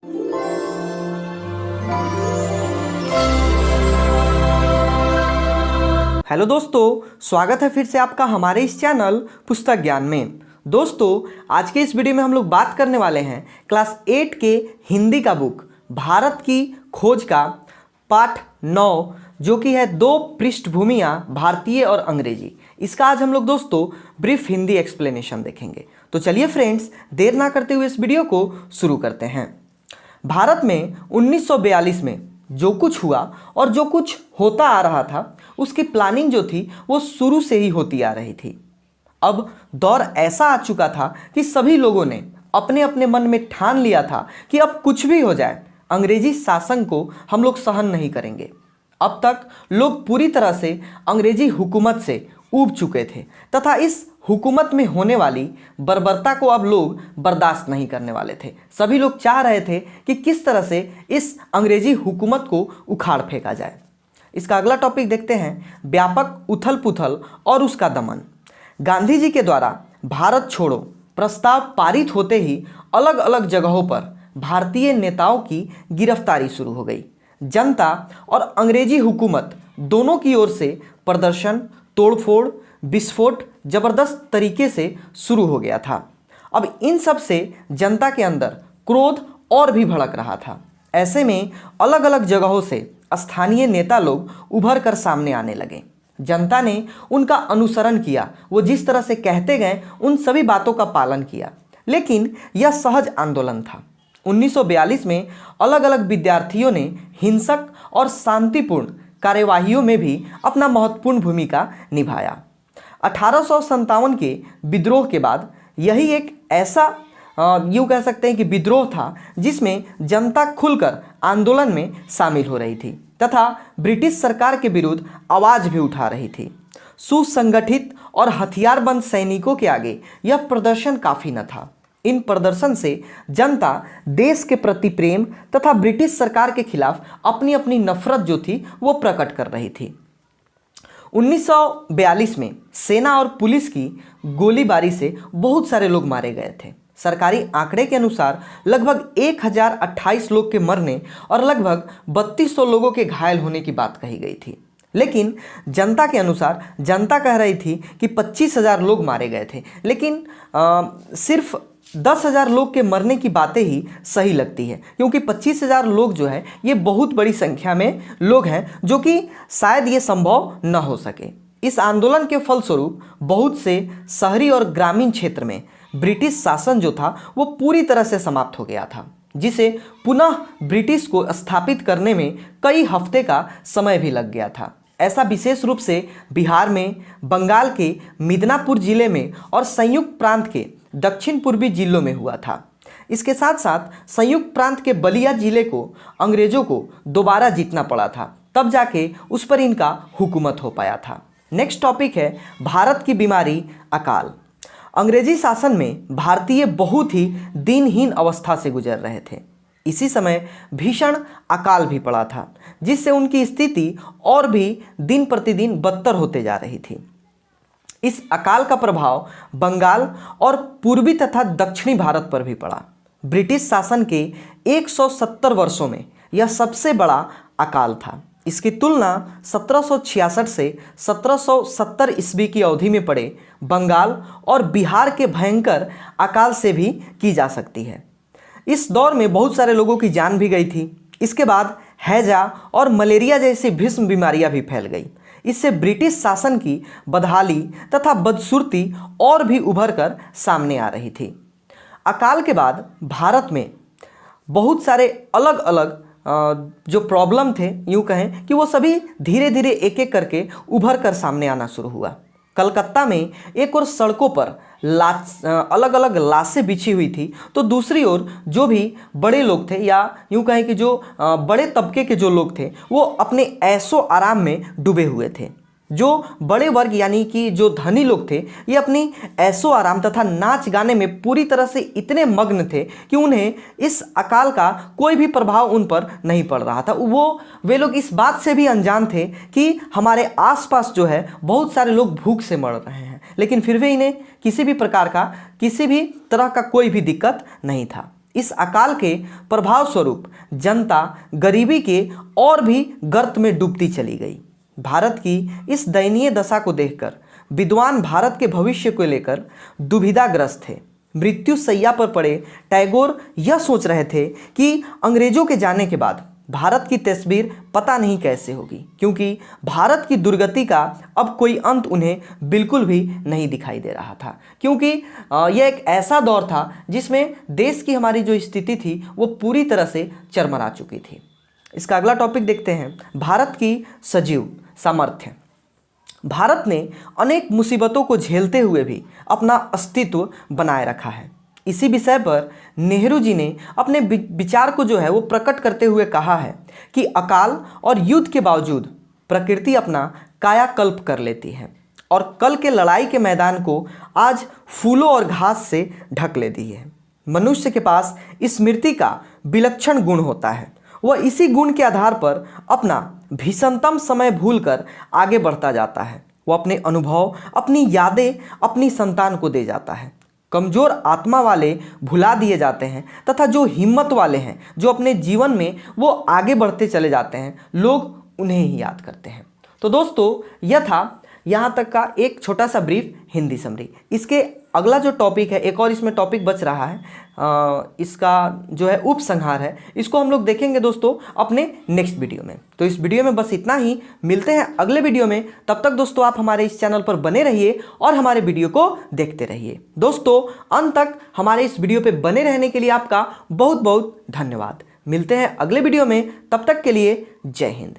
Hello दोस्तों, स्वागत है फिर से आपका हमारे इस चैनल पुस्तक ज्ञान में। दोस्तों, आज के इस वीडियो में हम लोग बात करने वाले हैं क्लास 8 के हिंदी का बुक भारत की खोज का पाठ 9, जो कि है 2 पृष्ठभूमियाँ भारतीय और अंग्रेजी। इसका आज हम लोग दोस्तों ब्रीफ हिंदी एक्सप्लेनेशन देखेंगे। तो चलिए फ्रेंड्स, देर ना करते हुए इस वीडियो को शुरू करते हैं। भारत में 1942 में जो कुछ हुआ और जो कुछ होता आ रहा था, उसकी प्लानिंग जो थी वो शुरू से ही होती आ रही थी। अब दौर ऐसा आ चुका था कि सभी लोगों ने अपने अपने मन में ठान लिया था कि अब कुछ भी हो जाए, अंग्रेजी शासन को हम लोग सहन नहीं करेंगे। अब तक लोग पूरी तरह से अंग्रेजी हुकूमत से ऊब चुके थे तथा इस हुकूमत में होने वाली बर्बरता को अब लोग बर्दाश्त नहीं करने वाले थे। सभी लोग चाह रहे थे कि किस तरह से इस अंग्रेजी हुकूमत को उखाड़ फेंका जाए। इसका अगला टॉपिक देखते हैं, व्यापक उथल पुथल और उसका दमन। गांधी जी के द्वारा भारत छोड़ो प्रस्ताव पारित होते ही अलग अलग जगहों पर भारतीय नेताओं की गिरफ्तारी शुरू हो गई। जनता और अंग्रेजी हुकूमत दोनों की ओर से प्रदर्शन, तोड़फोड़, विस्फोट जबरदस्त तरीके से शुरू हो गया था। अब इन सब से जनता के अंदर क्रोध और भी भड़क रहा था। ऐसे में अलग अलग जगहों से स्थानीय नेता लोग उभर कर सामने आने लगे। जनता ने उनका अनुसरण किया, वो जिस तरह से कहते गए उन सभी बातों का पालन किया। लेकिन यह सहज आंदोलन था। 1942 में अलग अलग विद्यार्थियों ने हिंसक और शांतिपूर्ण कार्यवाहियों में भी अपना महत्वपूर्ण भूमिका निभाया। 1857 के विद्रोह के बाद यही एक ऐसा यूँ कह सकते हैं कि विद्रोह था जिसमें जनता खुलकर आंदोलन में शामिल हो रही थी तथा ब्रिटिश सरकार के विरुद्ध आवाज़ भी उठा रही थी। सुसंगठित और हथियारबंद सैनिकों के आगे यह प्रदर्शन काफ़ी न था। इन प्रदर्शन से जनता देश के प्रति प्रेम तथा ब्रिटिश सरकार के खिलाफ अपनी अपनी नफरत जो थी वो प्रकट कर रही थी। 1942 में सेना और पुलिस की गोलीबारी से बहुत सारे लोग मारे गए थे। सरकारी आंकड़े के अनुसार लगभग 1028 लोग के मरने और लगभग 3200 लोगों के घायल होने की बात कही गई थी। लेकिन जनता के अनुसार जनता कह रही थी कि 25,000 लोग मारे गए थे। लेकिन सिर्फ 10,000 लोग के मरने की बातें ही सही लगती है, क्योंकि 25,000 लोग जो है ये बहुत बड़ी संख्या में लोग हैं, जो कि शायद ये संभव न हो सके। इस आंदोलन के फलस्वरूप बहुत से शहरी और ग्रामीण क्षेत्र में ब्रिटिश शासन जो था वो पूरी तरह से समाप्त हो गया था, जिसे पुनः ब्रिटिश को स्थापित करने में कई हफ्ते का समय भी लग गया था। ऐसा विशेष रूप से बिहार में, बंगाल के मिदनापुर जिले में और संयुक्त प्रांत के दक्षिण पूर्वी जिलों में हुआ था। इसके साथ साथ संयुक्त प्रांत के बलिया जिले को अंग्रेजों को दोबारा जीतना पड़ा था, तब जाके उस पर इनका हुकूमत हो पाया था। नेक्स्ट टॉपिक है भारत की बीमारी, अकाल। अंग्रेजी शासन में भारतीय बहुत ही दीनहीन अवस्था से गुजर रहे थे। इसी समय भीषण अकाल भी पड़ा था, जिससे उनकी स्थिति और भी दिन प्रतिदिन बदतर होते जा रही थी। इस अकाल का प्रभाव बंगाल और पूर्वी तथा दक्षिणी भारत पर भी पड़ा। ब्रिटिश शासन के 170 वर्षों में यह सबसे बड़ा अकाल था। इसकी तुलना 1766 से 1770 ईस्वी की अवधि में पड़े बंगाल और बिहार के भयंकर अकाल से भी की जा सकती है। इस दौर में बहुत सारे लोगों की जान भी गई थी। इसके बाद हैजा और मलेरिया जैसी भीषण बीमारियां भी फैल गई। इससे ब्रिटिश शासन की बदहाली तथा बदसूरती और भी उभर कर सामने आ रही थी। अकाल के बाद भारत में बहुत सारे अलग अलग जो प्रॉब्लम थे, यूँ कहें कि वो सभी धीरे धीरे एक एक करके उभर कर सामने आना शुरू हुआ। कलकत्ता में एक और सड़कों पर अलग अलग लाशें बिछी हुई थी, तो दूसरी ओर जो भी बड़े लोग थे या यूँ कहें कि जो बड़े तबके के जो लोग थे वो अपने ऐशो आराम में डूबे हुए थे। जो बड़े वर्ग यानी कि जो धनी लोग थे ये अपनी ऐशो आराम तथा नाच गाने में पूरी तरह से इतने मग्न थे कि उन्हें इस अकाल का कोई भी प्रभाव उन पर नहीं पड़ रहा था। वे लोग इस बात से भी अनजान थे कि हमारे आसपास जो है बहुत सारे लोग भूख से मर रहे हैं, लेकिन फिर भी इन्हें किसी भी प्रकार का किसी भी तरह का कोई भी दिक्कत नहीं था। इस अकाल के प्रभाव स्वरूप जनता गरीबी के और भी गर्त में डूबती चली गई। भारत की इस दयनीय दशा को देखकर विद्वान भारत के भविष्य को लेकर दुविधाग्रस्त थे। मृत्यु शैया पर पड़े टैगोर यह सोच रहे थे कि अंग्रेजों के जाने के बाद भारत की तस्वीर पता नहीं कैसे होगी, क्योंकि भारत की दुर्गति का अब कोई अंत उन्हें बिल्कुल भी नहीं दिखाई दे रहा था, क्योंकि यह एक ऐसा दौर था जिसमें देश की हमारी जो स्थिति थी वो पूरी तरह से चरमरा चुकी थी। इसका अगला टॉपिक देखते हैं, भारत की सजीव सामर्थ्य। भारत ने अनेक मुसीबतों को झेलते हुए भी अपना अस्तित्व बनाए रखा है। इसी विषय पर नेहरू जी ने अपने विचार को जो है वो प्रकट करते हुए कहा है कि अकाल और युद्ध के बावजूद प्रकृति अपना कायाकल्प कर लेती है और कल के लड़ाई के मैदान को आज फूलों और घास से ढक लेती है। मनुष्य के पास स्मृति का विलक्षण गुण होता है। वह इसी गुण के आधार पर अपना भीषणतम समय भूलकर आगे बढ़ता जाता है। वह अपने अनुभव, अपनी यादें अपनी संतान को दे जाता है। कमज़ोर आत्मा वाले भुला दिए जाते हैं तथा जो हिम्मत वाले हैं, जो अपने जीवन में वो आगे बढ़ते चले जाते हैं, लोग उन्हें ही याद करते हैं। तो दोस्तों, यह था यहाँ तक का एक छोटा सा ब्रीफ हिंदी समरी। इसके अगला जो टॉपिक है, एक और इसमें टॉपिक बच रहा है, इसका जो है उपसंहार है, इसको हम लोग देखेंगे दोस्तों अपने नेक्स्ट वीडियो में। तो इस वीडियो में बस इतना ही, मिलते हैं अगले वीडियो में। तब तक दोस्तों आप हमारे इस चैनल पर बने रहिए और हमारे वीडियो को देखते रहिए। दोस्तों, अंत तक हमारे इस वीडियो पर बने रहने के लिए आपका बहुत बहुत धन्यवाद। मिलते हैं अगले वीडियो में, तब तक के लिए जय हिंद।